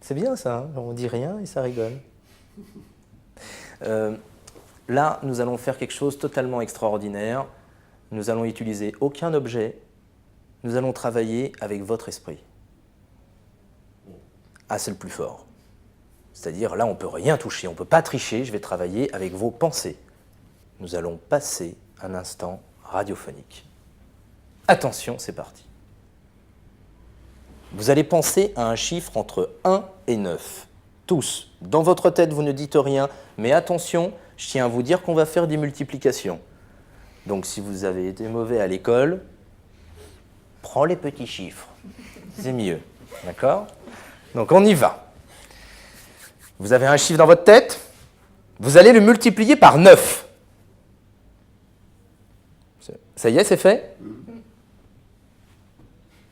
C'est bien ça, hein, on dit rien et ça rigole. Là, nous allons faire quelque chose de totalement extraordinaire. Nous allons utiliser aucun objet. Nous allons travailler avec votre esprit. Ah, c'est le plus fort. C'est-à-dire, là, on ne peut rien toucher, on ne peut pas tricher. Je vais travailler avec vos pensées. Nous allons passer un instant radiophonique. Attention, c'est parti. Vous allez penser à un chiffre entre 1 et 9. Tous. Dans votre tête, vous ne dites rien, mais attention, je tiens à vous dire qu'on va faire des multiplications. Donc, si vous avez été mauvais à l'école, prends les petits chiffres. C'est mieux. D'accord? Donc, on y va. Vous avez un chiffre dans votre tête, vous allez le multiplier par 9. Ça y est, c'est fait?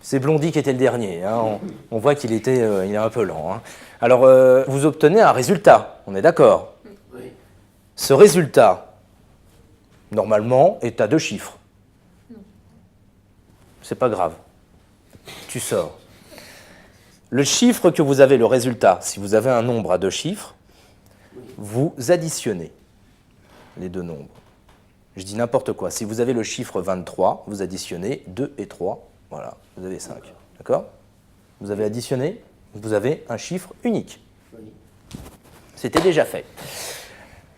C'est Blondie qui était le dernier. Hein. On voit qu'il il est un peu lent. Hein. Alors, vous obtenez un résultat. On est d'accord? Oui. Ce résultat, normalement, est à 2 chiffres. C'est pas grave. Tu sors. Le chiffre que vous avez, le résultat, si vous avez un nombre à 2 chiffres, vous additionnez les 2 nombres. Je dis n'importe quoi. Si vous avez le chiffre 23, vous additionnez 2 et 3. Voilà, vous avez 5. D'accord? Vous avez additionné, vous avez un chiffre unique. C'était déjà fait.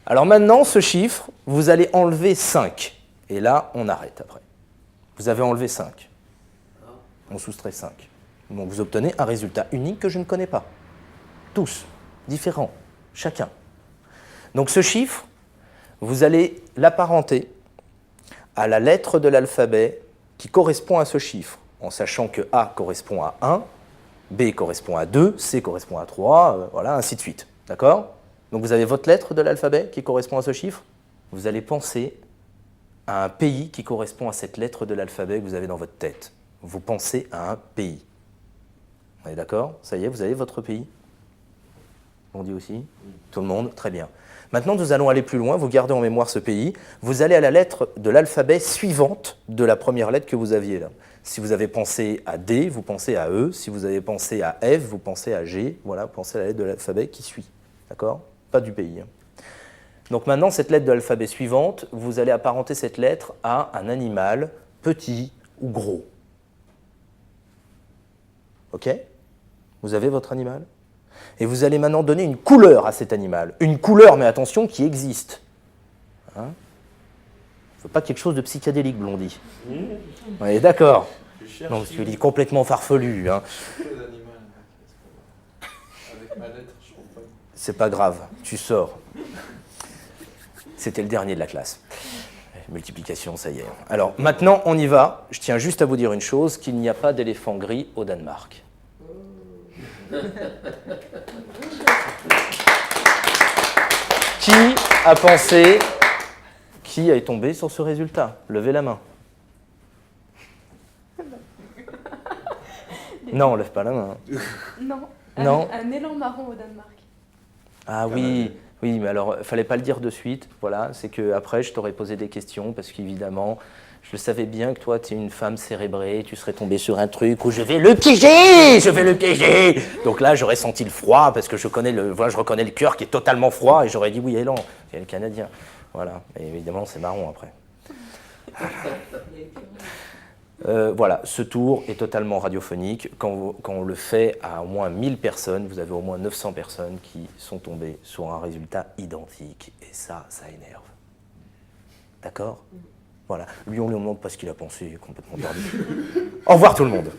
Alors maintenant, ce chiffre, vous allez enlever 5. Et là, on arrête après. Vous avez enlevé 5. On soustrait 5. Donc vous obtenez un résultat unique que je ne connais pas. Tous, différents, chacun. Donc ce chiffre, vous allez l'apparenter à la lettre de l'alphabet qui correspond à ce chiffre, en sachant que A correspond à 1, B correspond à 2, C correspond à 3, voilà, ainsi de suite. D'accord? Donc vous avez votre lettre de l'alphabet qui correspond à ce chiffre. Vous allez penser à un pays qui correspond à cette lettre de l'alphabet que vous avez dans votre tête. Vous pensez à un pays. On est d'accord? Ça y est, vous avez votre pays? On dit aussi? Tout le monde? Très bien. Maintenant, nous allons aller plus loin. Vous gardez en mémoire ce pays. Vous allez à la lettre de l'alphabet suivante de la première lettre que vous aviez là. Si vous avez pensé à D, vous pensez à E. Si vous avez pensé à F, vous pensez à G. Voilà, vous pensez à la lettre de l'alphabet qui suit. D'accord? Pas du pays. Hein. Donc maintenant, cette lettre de l'alphabet suivante, vous allez apparenter cette lettre à un animal petit ou gros. OK? Vous avez votre animal? Et vous allez maintenant donner une couleur à cet animal. Une couleur, mais attention, qui existe. Hein? Il ne faut pas quelque chose de psychédélique, Blondie. On est d'accord? Non, parce qu'il est complètement farfelu. Hein. C'est pas grave, tu sors. C'était le dernier de la classe. Multiplication, ça y est. Alors, maintenant, on y va. Je tiens juste à vous dire une chose, qu'il n'y a pas d'éléphant gris au Danemark. Qui a pensé, qui est tombé sur ce résultat? Levez la main. Non, on lève pas la main. Non, un élan marron au Danemark. Ah oui, oui, mais alors, il fallait pas le dire de suite. Voilà, c'est qu'après, je t'aurais posé des questions, parce qu'évidemment, je le savais bien que toi, tu es une femme cérébrée, tu serais tombée sur un truc où je vais le piéger. Donc là, j'aurais senti le froid, parce que je reconnais le cœur qui est totalement froid, et j'aurais dit oui, élan, c'est le Canadien. Voilà, et évidemment, c'est marron après. Voilà, ce tour est totalement radiophonique. Quand on le fait à au moins 1000 personnes, vous avez au moins 900 personnes qui sont tombées sur un résultat identique. Et ça énerve. D'accord? Voilà. Lui, on lui demande pas ce qu'il a pensé, il est complètement perdu. Au revoir tout le monde.